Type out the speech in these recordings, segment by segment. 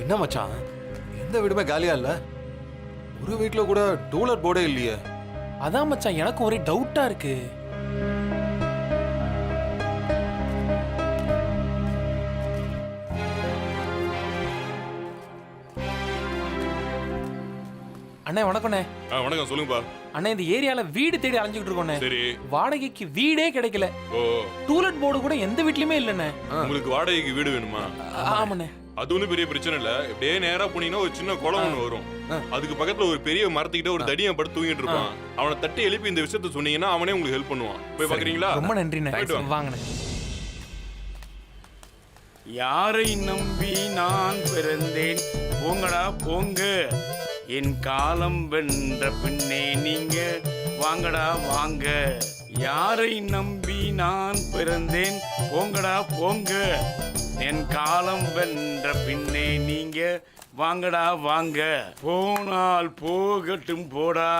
என்ன மச்சான், எந்த வீடுமே காலியா இல்ல? ஒரு வீட்ல கூட டூலர் போர்டே இல்லையே. அதான் மச்சான் எனக்கு ஒரே டவுட்டா இருக்கு. அண்ணே வணக்கண்ணே. வணக்கம், சொல்லுங்கப்பா. அண்ணே இந்த ஏரியால வீடு தேடி அலைஞ்சிட்டு இருக்கோண்ணே. சரி. வாடகைக்கு வீடே கிடைக்கல. ஓ, டூலெட் போர்டு கூட எந்த வீட்லயுமே இல்லண்ணே. உங்களுக்கு வாடகைக்கு வீடு வேணுமா? ஆமாண்ணே. அது ஒன்றும் பெரிய பிரச்சனை இல்ல. இப்படியே நேரா போனீங்கன்னா ஒரு சின்ன குளம் ஒன்று வரும். அதுக்கு பக்கத்துல ஒரு பெரிய மரத்துக்கிட்ட ஒரு தடியன் படுத்து தூங்கிட்டு இருப்பான். அவனை தட்டி எழுப்பி இந்த விஷயத்த சொன்னீங்கன்னா அவனே உங்களுக்கு ஹெல்ப் பண்ணுவான். போய் பாக்குறீங்களா? ரொம்ப நன்றிண்ணே. வாங்கண்ணே. யாரை நம்பி நான் பிறந்தேன், போங்கடா போங்க, என் காலம் வென்ற பின்னே நீங்க வாங்கடா வாங்க. யாரை நம்பி நான் பிறந்தேன், போங்கடா போங்க, என் காலம் வென்ற பின்னே நீங்க வாங்கடா வாங்க. போனால் போகட்டும் போடா.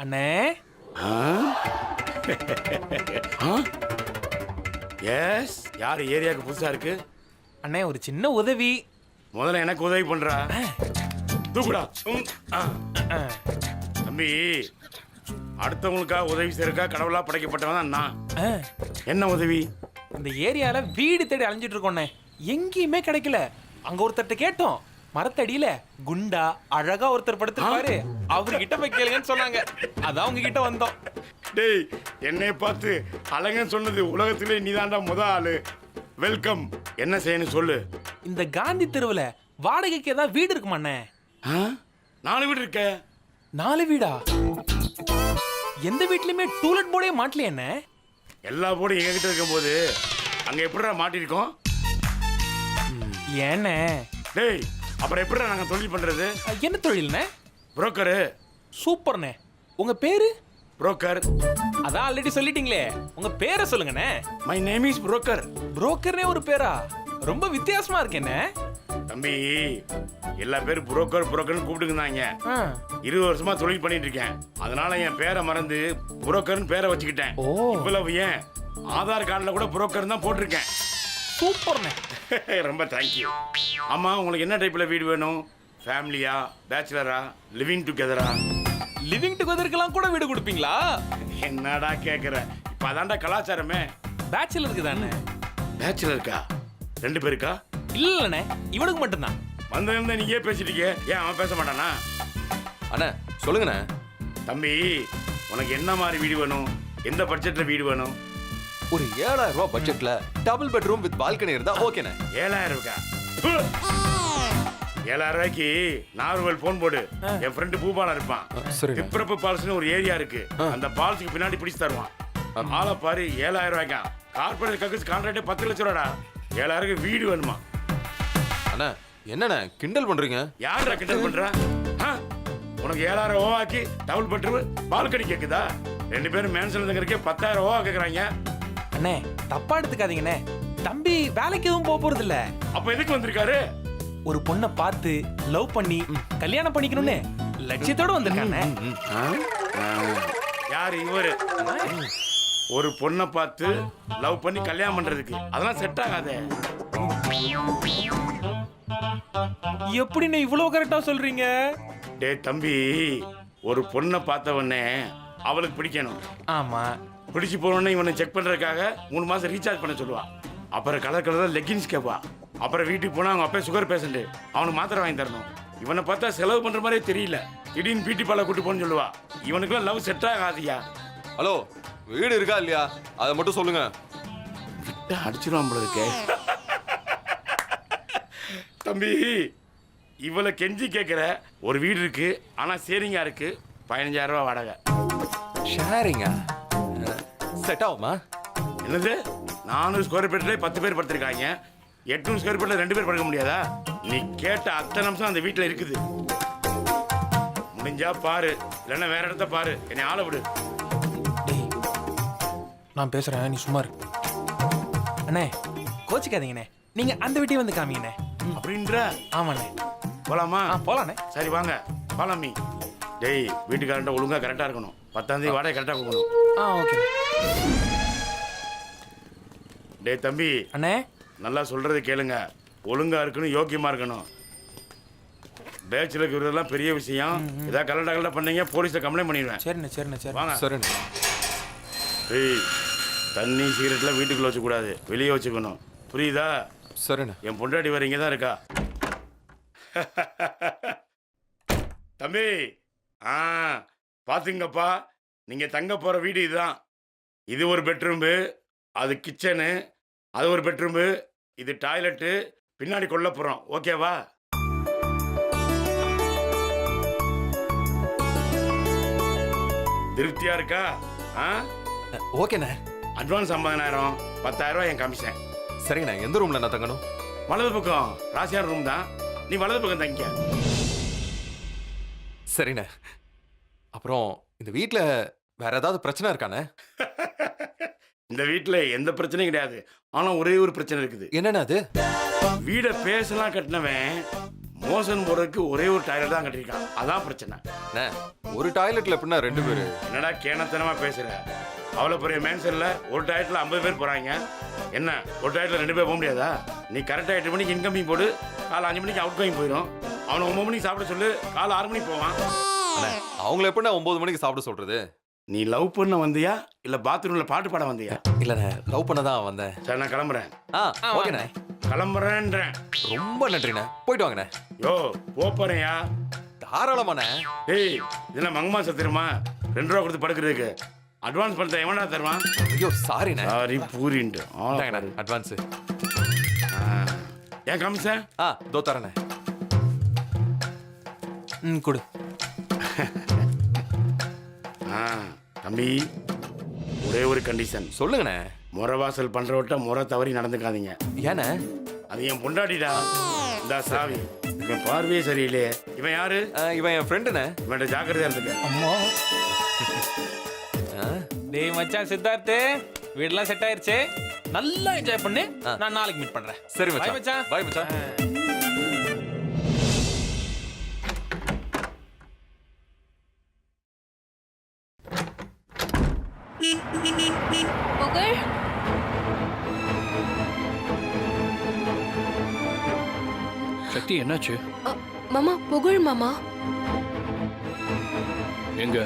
அண்ணே எஸ், யார் ஏரியாவுக்கு புதுசா இருக்கு? அண்ணே ஒரு சின்ன உதவி. முதல்ல எனக்கு உதவி பண்றா. தூக்குடா. தம்பி, அடுத்தவங்களுக்காக உதவி செய்யறக்கா கடவுளா படைக்கப்பட்டவன் தான் நான். என்ன உதவி? இந்த ஏரியால வீடு தேடி அலைஞ்சிட்டு இருக்கோண்ணே. எங்கேயுமே கிடைக்கல. அங்க ஒருத்தர்ட்ட கேட்டோம். மரத்தடியில குண்டா அழகா ஒருத்தர் படுத்திருப்பாரு, அவர்கிட்ட போய் கேளுங்கன்னு சொன்னாங்க. அதான் உங்ககிட்ட வந்தோம். டேய், என்னை பார்த்து அழகன்னு சொன்னது உலகத்திலே நீதான்டா முத ஆளு. வெல்கம். என்ன செய்யணும் சொல்லு. இந்த காந்தி தெருவுல வாடகைக்கு ஏதாவது வீடு இருக்குமாண்ணே? 4 வீடு இருக்க. 4 வீடா? எந்த வீட்லயுமே டூலெட் போர்டே மாட்டலையே என்ன? எல்லா போர்டும் எங்க கிட்ட இருக்கும் போது அங்க எப்படிடா மாட்டிருக்கோம்? ஏண்ணே? டேய், அப்புறம் எப்படிடா நாங்க தொழில் பண்றது? என்ன தொழில்ண்ணே? புரோக்கரு. சூப்பர்ண்ணே. உங்க பேரு? புரோக்கர். அதான் ஆல்ரெடி சொல்லிட்டீங்களே, உங்க பேரை சொல்லுங்கண்ணே. My name is broker. புரோக்கர்னே ஒரு பேரா? ரொம்ப வித்தியாசமா இருக்கேண்ணே. தம்பி, எல்லா பேரும் புரோக்கர் புரோக்கர்னு கூப்பிட்டுருந்தாங்க. 20 வருஷமா தொழில் பண்ணிட்டு இருக்கேன். அதனால என் பேரை மறந்து புரோக்கர்னு பேரை வச்சுக்கிட்டேன். இவ்வளவு ஏன் ஆதார் கார்டுல கூட புரோக்கர் தான் போட்டிருக்கேன். சூப்பர்ண்ணே. ரொம்ப தேங்க்யூ. ஆமா, உங்களுக்கு என்ன டைப்ல வீடு வேணும்? ஃபேமிலியா, பேச்சுலரா, லிவிங் டுகெதரா? லிவிங் டுகெதர்க்கெல்லாம் கூட வீடு கொடுப்பீங்களா? என்னடா கேக்குற? இப்ப அதான்டா கலாச்சாரமே. பேச்சுலருக்கு தானே? பேச்சுலருக்கா? 2 பேருக்கா? இல்லண்ணே, இவனுக்கு மட்டும்தான். வந்திருந்த நீயே பேசிட்டு இருக்கியே, ஏன் அவன் பேச மாட்டானா? அண்ணா சொல்லுங்கண்ணே. தம்பி, உனக்கு என்ன மாதிரி வீடு வேணும்? எந்த பட்ஜெட்ல வீடு வேணும்? ஒரு 7000 ரூபாய் பட்ஜெட்ல டபுள் பெட்ரூம் வித் பால்கனி இருந்தா ஓகேண்ணே. 7000 ரூபாய்க்கா? 7000 ரூபாய்க்கு நார்வல் போன் போடு. என் ஃப்ரெண்டு பூபாலா இருப்பான். திப்ரப்பு பால்ஸ்னு ஒரு ஏரியா இருக்கு. அந்த பால்ஸுக்கு பின்னாடி பிடிச்சு தருவான். ஆளை பாரு. 7000 ரூபாய்க்கா? கார்பரேட் கக்கஸ் கான்ட்ராக்டே 10 லட்சம் ரூபாடா. 7000 வீடு வேணுமா? அண்ணா என்னண்ணே கிண்டல் பண்றீங்க? யாரா கிண்டல் பண்ற? உனக்கு 7000 ரூபாய்க்கு டபுள் பெட்ரூம் பால்கனி கேக்குதா? 2 பேரும் மேன்ஷன்ல தங்கறதுக்கே 10000 ரூபாய் கேக்குறாங்க. அண்ணே தப்பா எடுத்துக்காதீங்கண்ணே. தம்பி வேலைக்கு எதுவும் போக போறது இல்ல. அப்ப எதுக்கு வந்திருக்காரு? ஒரு பொண்ணை பார்த்து லவ் பண்ணி கல்யாணம் பண்ணிக்கணும்னு லட்சியத்தோட வந்திருக்கானே. யாரு இவரு? ஒரு பொண்ணை பார்த்து லவ் பண்ணி கல்யாணம் பண்றதுக்கு அதெல்லாம் செட் ஆகாதே. எப்படின்னு இவ்வளவு கரெக்டா சொல்றீங்க? டே தம்பி, ஒரு பொண்ணை பார்த்தவொடனே அவளுக்கு பிடிக்கணும். ஆமா. பிடிச்சி போனோடனே இவனை செக் பண்றதுக்காக 3 மாசம் ரீசார்ஜ் பண்ண சொல்லுவா. அப்புறம் கலர் கலர் லெக்கின்ஸ் கேட்பா. அப்புறம் வீட்டுக்கு போனா அவங்க அப்பா சுகர் பேஷண்ட், அவனுக்கு மாத்திரை வாங்கி தரணும். இவனை பார்த்தா செலவு பண்ற மாதிரியே தெரியல. திடீர்னு பியூட்டி பார்லர் கூட்டு போன்னு சொல்லுவா. இவனுக்குலாம் லவ் செட் ஆகாதியா. ஹலோ, வீடு இருக்கா இல்லையா அதை மட்டும் சொல்லுங்க. விட்டா அடிச்சிருவான் போல இருக்கே. தம்பி, இவளை கெஞ்சி கேட்கிற. ஒரு வீடு இருக்கு, ஆனா சேரிங்கா இருக்கு. 15000 ரூபாய் வாடகை. ஷேரிங்கா? செட் ஆகுமா? என்னது? 400 ஸ்கொயர் ஃபீட்ல 10 பேர் படுத்திருக்காங்க. 800 ஸ்கொயர் ஃபீட்ல 2 பேர் படுக்க முடியாதா? நீ கேட்ட அத்தனை நிமிஷம் அந்த வீட்டுல இருக்குது. முடிஞ்சா பாரு, இல்லைன்னா வேற இடத்த பாரு. என்னை ஆள விடு. நான் பேசுறேன், நீ சும்மா இரு. அண்ணே கோச்சிக்காதீங்கண்ணே, நீங்க அந்த வீட்டையும் வந்து காமிங்கண்ணே. அப்படின்ற? ஆமாண்ணே. போலாமா? போலாண்ணே. சரி வாங்க, பாலாமி. டேய், வீட்டுக்காரன்ட்ட ஒழுங்கா கரெக்டா இருக்கணும். 10ஆம் தேதி வாடகை கரெக்டா கொடுக்கணும். ஓகே. டேய் தம்பி, அண்ணே நல்லா சொல்றது கேளுங்க. ஒழுங்கா இருக்கணும், யோக்கியமா இருக்கணும். பேச்சுலருக்கு இருக்கிறதெல்லாம் பெரிய விஷயம். ஏதாவது கலண்டா பண்ணீங்க போலீஸ்ல கம்ப்ளைண்ட் பண்ணிடுவேன். சரிண்ணே சரிண்ணே சரி. வாங்க. சரிண்ணே. ஏய், தண்ணி சிகரெட்லாம் வீட்டுக்குள்ள வச்சுக்கூடாது, வெளியே வச்சுக்கணும், புரியுதா? சரிண்ணே. என் பொண்டாட்டி வேற இங்கே தான் இருக்கா. தம்பி, பார்த்துங்கப்பா, நீங்கள் தங்க போகிற வீடு இதுதான். இது ஒரு பெட்ரூம்பு, அது கிச்சனு, அது ஒரு பெட்ரூம்பு, இது டாய்லெட்டு, பின்னாடி கொல்லப்புறம். ஓகேவா? திருப்தியா இருக்கா? ஓகேண்ணே. அட்வான்ஸ் 50,000, 10,000 என் கமிஷன். சரிங்கண்ணே. எந்த ரூம்ல நான் தங்கணும்? வலது பக்கம் ராசியார் ரூம் தான், நீ வலது பக்கம் தங்கிக்க. சரிண்ணே. அப்புறம் இந்த வீட்ல வேற ஏதாவது பிரச்சனை இருக்கானே? இந்த வீட்டில் எந்த பிரச்சனையும் கிடையாது. ஆனால் ஒரே ஒரு பிரச்சனை இருக்குது. என்னண்ணே அது? வீடை பேசலாம் கட்டினவன் மோசன் போறதுக்கு ஒரே ஒரு டாய்லெட் தான் கட்டிருக்கான். அதான் பிரச்சனை. அண்ணே, ஒரு டாய்லெட்ல எப்படின்னா 2 பேரு? என்னடா கேனத்தனமா பேசுற? அவ்வளோ பெரிய மேன்சன்ல ஒரு டாய்லெட்ல 50 பேர் போறாங்க. என்ன ஒரு டாய்லெட்ல 2 பேர் போக முடியாதா? நீ கரெக்டாக 8 மணிக்கு இன்கமிங் போடு, காலை 5 மணிக்கு அவுட் கோயிங் போயிடும். அவனை 9 மணிக்கு சாப்பிட சொல்லு, காலை 6 மணிக்கு போவான். அவங்கள எப்படின்னா 9 மணிக்கு சாப்பிட சொல்றது? நீ லவ் பண்ண வந்தியா இல்ல பாத்ரூம்ல பாட்டு பாட வந்தியா? இல்லண்ணே, லவ் பண்ண தான் வந்தேன். சரி, நான் கிளம்புறேன். ஓகேண்ணே. கிளம்புறேன்றேன். ரொம்ப நன்றிண்ணே. போயிட்டு வாங்கண்ணே. யோ, போறேயா? தாராளமாண்ணே. ஏய், இதெல்லாம் மங்கம்மா சத்திரமா 2 ரூபா கொடுத்து படுக்கிறதுக்கு அட்வான்ஸ் பண்ண எவனா தருவான்? ஐயோ சாரிண்ணே. சாரி பூரின்ட்டு அட்வான்ஸ். ஏன் கமிஷன்? தோ தரண்ணே. கொடு. தம்பி, ஒரே ஒரு கண்டிஷன். சொல்லுங்கண்ணே. முறவாசல் பண்றவட்ட முறை தவறி நடந்துக்காதீங்க. ஏண்ணே? அது என் பொண்டாட்டிடா. இந்த சாவி இவன் பார்வையே சரியில்லையே. இவன் யாரு? இவன் என் ஃப்ரெண்டுண்ணே. இவன்ட்ட ஜாக்கிரதையா இருந்துக்க. அம்மா. டேய் மச்சான் சித்தார்த்து, வீடெல்லாம் செட் ஆயிருச்சு. நல்லா என்ஜாய் பண்ணு. நான் நாளைக்கு மீட் பண்றேன். சரி Bye மச்சான். மச்சான். பை மச்சான். புகழ், சக்தி, என்னாச்சு? மாமா புகழ் மாமா. எங்க?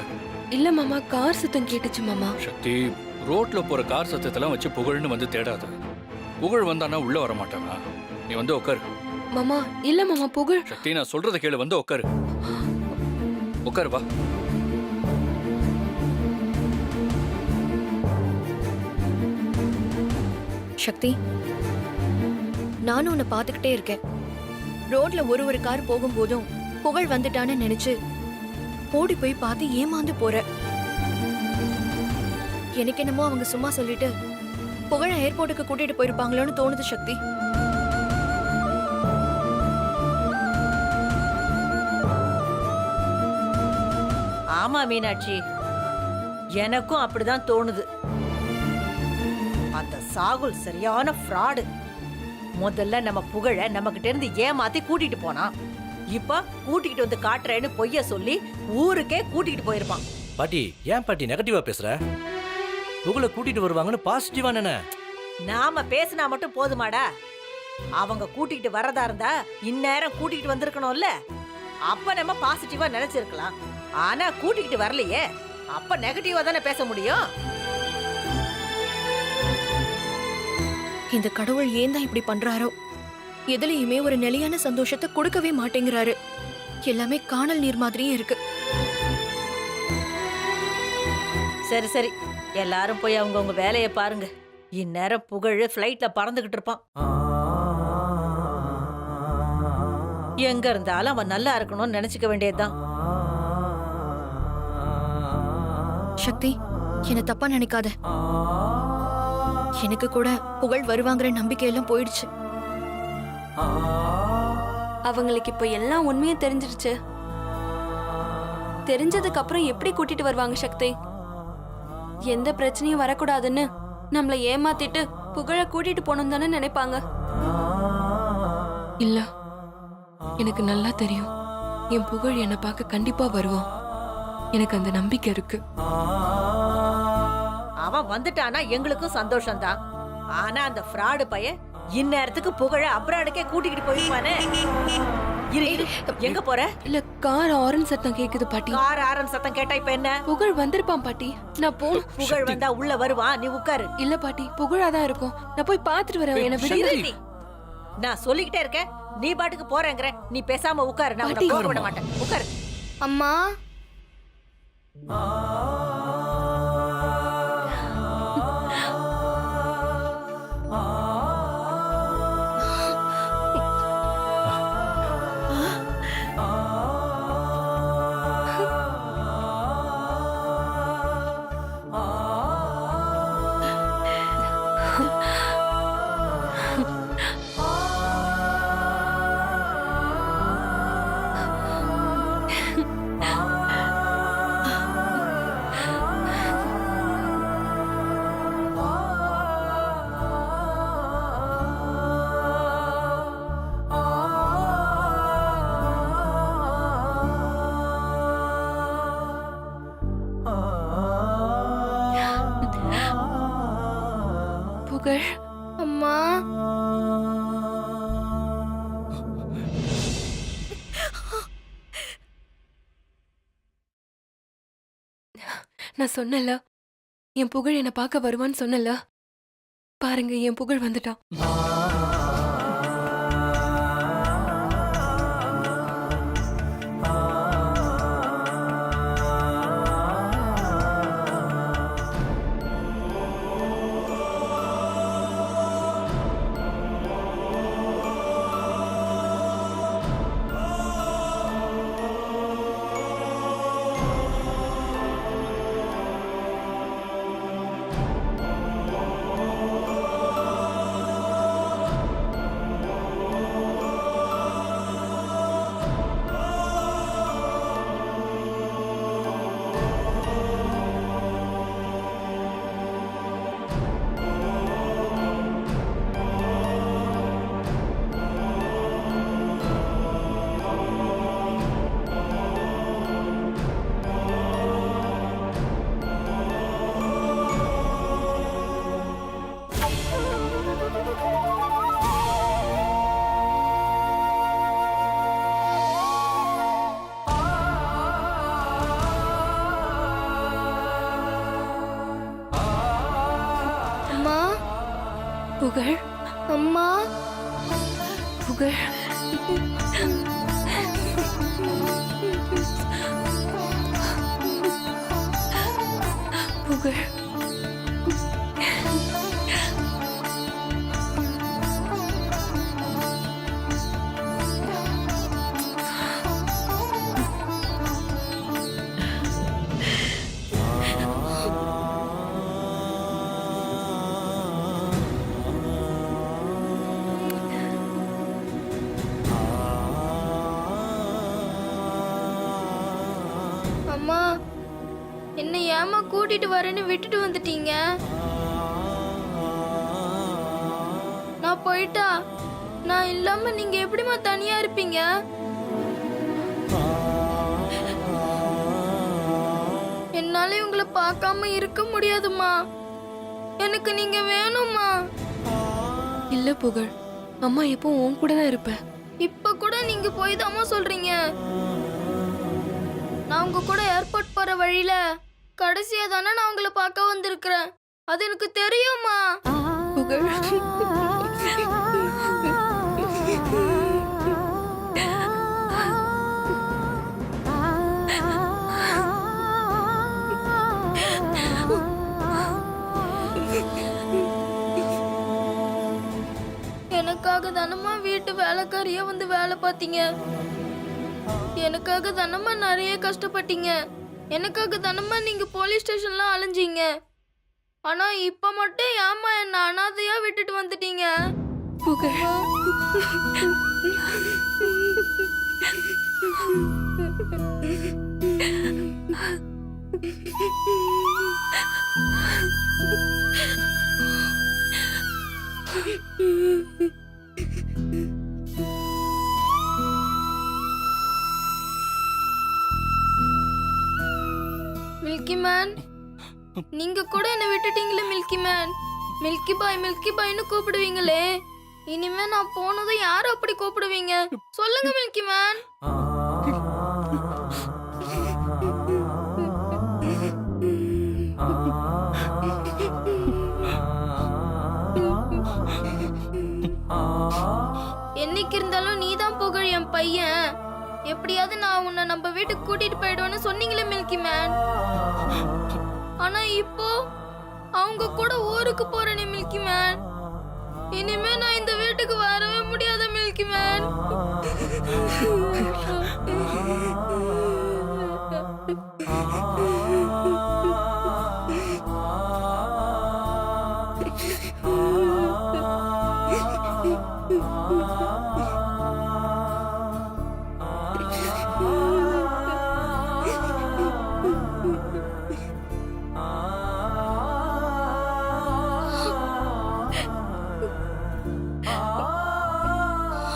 இல்ல மாமா, கார் சத்தம் கேட்டுச்சு மாமா. சக்தி, ரோட்ல போற கார் சத்தத்தெல்லாம் வச்சு புகழ்னு வந்து தேடாத. புகழ் வந்தானா உள்ள வர மாட்டானா? நீ வந்து உட்காரு. மாமா இல்ல மாமா, புகழ். சக்தி, நான் சொல்றத கேளு, வந்து உட்காரு. உட்காரு, வா. சக்தி, நானும் உன்னை பார்த்துக்கிட்டே இருக்கேன். ரோட்ல ஒரு கார் போகும்போதும் புகழ் வந்துட்டான்னு நினைச்சு ஓடி போய் பார்த்து ஏமாந்து போற. எனக்கு என்னமோ அவங்க சும்மா சொல்லிட்டு புகழ ஏர்போர்ட்டுக்கு கூட்டிட்டு போயிருப்பாங்களோன்னு தோணுது சக்தி. ஆமா மீனாட்சி, எனக்கும் அப்படிதான் தோணுது. அந்த சாகுல் சரியான ஃப்ராடு. முதல்ல நம்ம புகழ நம்ம கிட்ட இருந்து ஏமாத்தி கூட்டிட்டு போனான். இப்ப கூட்டிட்டு வந்து காட்டுறேன்னு பொய்ய சொல்லி ஊருக்கே கூட்டிட்டு போயிருப்பான். பாட்டி, ஏன் பாட்டி நெகட்டிவா பேசுற? புகழ கூட்டிட்டு வருவாங்கன்னு பாசிட்டிவா நினை. நாம பேசினா மட்டும் போதுமாடா? அவங்க கூட்டிட்டு வரதா இருந்தா இந்நேரம் கூட்டிட்டு வந்திருக்கணும்ல. அப்ப நம்ம பாசிட்டிவா நினைச்சிருக்கலாம். ஆனா கூட்டிட்டு வரலையே, அப்ப நெகட்டிவா தானே பேச முடியும். இந்த கடவுள் ஏன் தான் இப்படி பண்றாரோ? எதுலயுமே ஒரு நிலையான சந்தோஷத்தை கொடுக்கவே மாட்டேங்கிறாரு. எல்லாமே காணல் நீர் மாதிரியே இருக்கு. சரி சரி, எல்லாரும் போய் அவங்கவுங்க வேலையை பாருங்க. இந்நேரம் புகழ் ஃப்ளைட்ல பறந்துகிட்டு இருப்பான். எங்க இருந்தாலும் அவன் நல்லா இருக்கணும்னு நினைச்சுக்க வேண்டியதுதான். சக்தி, என்ன தப்பா நினைக்காத. எனக்கு கூட புகழ் வருவாங்கிற நம்பிக்கையெல்லாம் போயிடுச்சு. அவங்களுக்கு இப்ப எல்லாம் உண்மையும் தெரிஞ்சிருச்சு. தெரிஞ்சதுக்கு அப்புறம் எப்படி கூட்டிட்டு வருவாங்க சக்தி? எந்த பிரச்சனையும் வரக்கூடாதுன்னு நம்மள ஏமாத்திட்டு புகழ கூட்டிட்டு போகணும் தானே நினைப்பாங்க. இல்ல, எனக்கு நல்லா தெரியும் என் புகழ் என்னை பார்க்க கண்டிப்பா வருவான். எனக்கு அந்த நம்பிக்கை இருக்கு. அவன் வந்துட்டானா எங்களுக்கும் சந்தோஷம்தான். ஆனா அந்த ஃப்ராடு பையன் இந்நேரத்துக்கு புகழ அப்ராடுக்கே கூட்டிக்கிட்டு போயிருப்பானே. இரு இரு எங்க போற? இல்ல கார் ஆரன் சத்தம் கேக்குது பாட்டி. கார் ஆரன் சத்தம் கேட்டா இப்ப என்ன? புகழ் வந்திருப்பான் பாட்டி. நான் போ. புகழ் வந்தா உள்ள வருவான், நீ உட்காரு. இல்ல பாட்டி, புகழாதான் இருக்கும். நான் போய் பாத்துட்டு வரேன். என்ன விடுங்க. இரு நீ. நான் சொல்லிக்கிட்டே இருக்கேன், நீ பாட்டுக்கு போறேங்கற. நீ பேசாம உட்காரு, நான் உன்னை பாட்டி, போக விட மாட்டேன். உட்காரு. அம்மா புகழ். அம்மா நான் சொன்னல, என் புகழ் என்ன பார்க்க வருவான்னு சொன்னல. பாருங்க, என் புகழ் வந்துட்டான். புகழ். அம்மா புகழ். புகழ். அம்மா என்ன ஏமா கூட்டிட்டு வரேன்னு விட்டுட்டு வந்துட்டீங்க? நான் போயிட்டா நான் இல்லாம நீங்க எப்படிமா தனியா இருப்பீங்க? என்னால உங்களை பார்க்காம இருக்க முடியாதுமா. எனக்கு நீங்க வேணுமா? இல்ல புகழ், அம்மா எப்போ உன் கூட தான் இருப்பேன். இப்ப கூட நீங்க போய் தாமா சொல்றீங்க. நான் உங்க கூட ஏர்போர்ட் போற வழியில கடைசியா தானே நான் உங்களை பார்க்க வந்திருக்கிறேன். அது எனக்கு தெரியுமா? புகழ். எனக்காக தானம்மா வீட்டு வேலைக்காரியா வந்து வேலை பார்த்தீங்க. எனக்காக தானம்மா நிறைய கஷ்டப்பட்டீங்க. எனக்காக தானம்மா நீங்க போலீஸ் ஸ்டேஷன்ல அலைஞ்சீங்க. ஆனா இப்ப மட்டும் ஏம்மா என்ன அனாதையா விட்டுட்டு வந்துட்டீங்க? புகழ். மில்கி மேன், நீங்க கூட என்ன விட்டுட்டீங்களே மில்கி மேன். மில்கி பாய்னு கூப்பிடுவீங்களே, இனிமே நான் போனதும் யாரும் அப்படி கூப்பிடுவீங்க சொல்லுங்க மில்கி மேன். என்னைக்கு இருந்தாலும் நீதான் புகழ் என் பையன். எப்படியாவது நான் உன்னை நம்ம வீட்டுக்கு கூட்டிட்டு போயிடுவேன்னு சொன்னீங்களே மில்கி மேன். ஆனா இப்போ அவங்க கூட ஊருக்கு போறேனே மில்கி மேன். இனிமே நான் இந்த வீட்டுக்கு வரவே முடியாத மில்கி மேன்.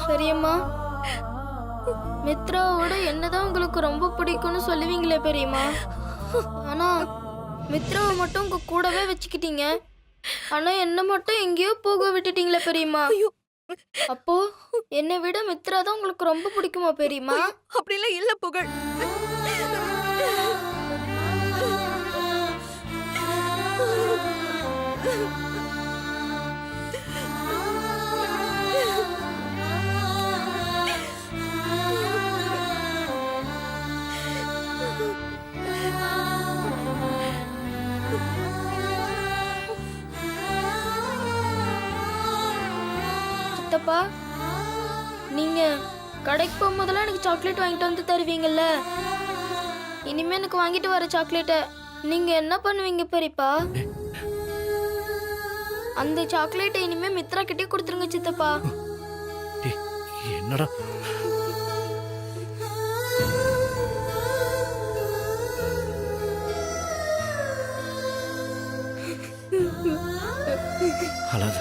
பெரியம்மா, மித்ராவோட என்னதான் உங்களுக்கு ரொம்ப பிடிக்கும்னு சொல்லுவீங்களே பெரியம்மா. ஆனா மித்ராவை மட்டும் உங்க கூடவே வச்சுக்கிட்டீங்க. ஆனா என்ன மட்டும் எங்கேயோ போக விட்டுட்டீங்களே பெரியம்மா. அப்போ என்னை விட மித்ரா தான் உங்களுக்கு ரொம்ப பிடிக்குமா பெரியம்மா? அப்படிலாம் இல்ல புகழ். சித்தப்பா, நீங்க கடைக்கு போகும்போதெல்லாம் எனக்கு சாக்லேட் வாங்கிட்டு வந்து தருவீங்கல்ல. இனிமே எனக்கு வாங்கிட்டு வர சாக்லேட்டை நீங்க என்ன பண்ணுவீங்க பெரியப்பா? அந்த சாக்லேட்டை இனிமே மித்ரா கிட்டே கொடுத்துருங்க சித்தப்பா. டேய், என்னடா அழாத.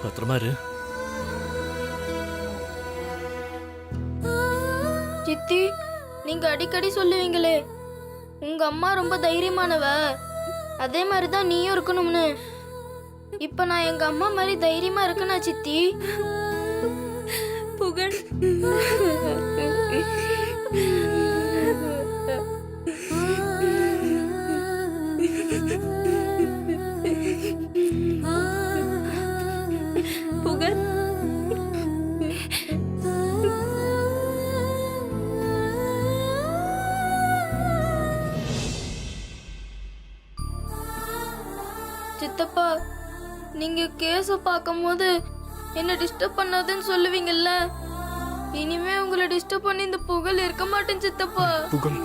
பத்திரமா இரு. சித்தி, நீங்க அடிக்கடி சொல்லுவீங்களே உங்க அம்மா ரொம்ப தைரியமானவ, அதே மாதிரி தான் நீயும் இருக்கணும்னு. இப்ப நான் எங்க அம்மா மாதிரி தைரியமா இருக்கேனா சித்தி? புகழ், புகழ், சித்தப்பா, நீங்க கேஸ பார்க்கும்போது என்ன டிஸ்டர்ப் பண்ணாதுன்னு சொல்லுவீங்கல்ல. இனிமே உங்களை டிஸ்டர்ப் பண்ணி இந்த புகழ் இருக்க மாட்டேன் சித்தப்பா. புகழ்,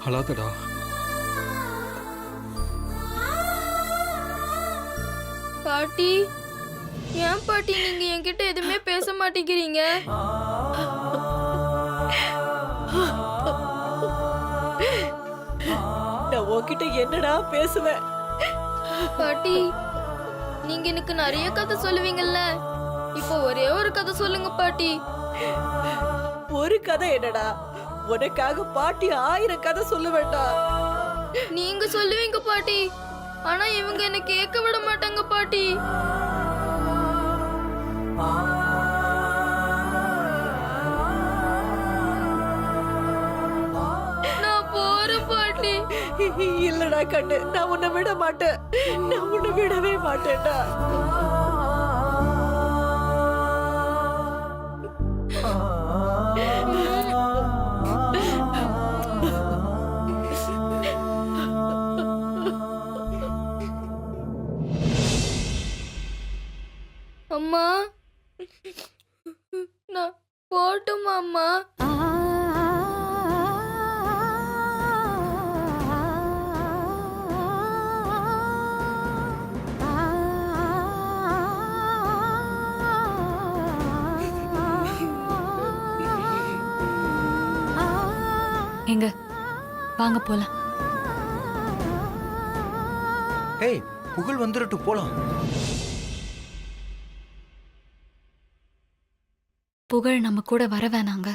அழாதடா. பாட்டி, ஏன் பாட்டி நீங்க என்கிட்ட எதுவுமே பேச மாட்டேங்கிறீங்க? நான் உன்கிட்ட என்னடா பேசுவேன்? பாட்டி, நீங்க எனக்கு நிறைய கதை சொல்லுவீங்கல்ல. இப்போ ஒரே ஒரு கதை சொல்லுங்க பாட்டி. ஒரு கதை என்னடா? உனக்காக பாட்டி 1000 கதை சொல்ல வேண்டாம். நீங்க சொல்லுவீங்க பாட்டி, ஆனா இவங்க என்ன கேட்க விட மாட்டாங்க பாட்டி. நான் போறேன் பாட்டி. இல்லடா கண்ணு, நான் உன்னை விட மாட்டேன். நான் உன்னை விடவே மாட்டேன்டா. அம்மா, நான் போட்டுமா அம்மா? எங்க வாங்க போலாம். ஏய், புகழ் வந்துடட்டும், போலாம். புகழ் நம்ம கூட வர வேணாங்க.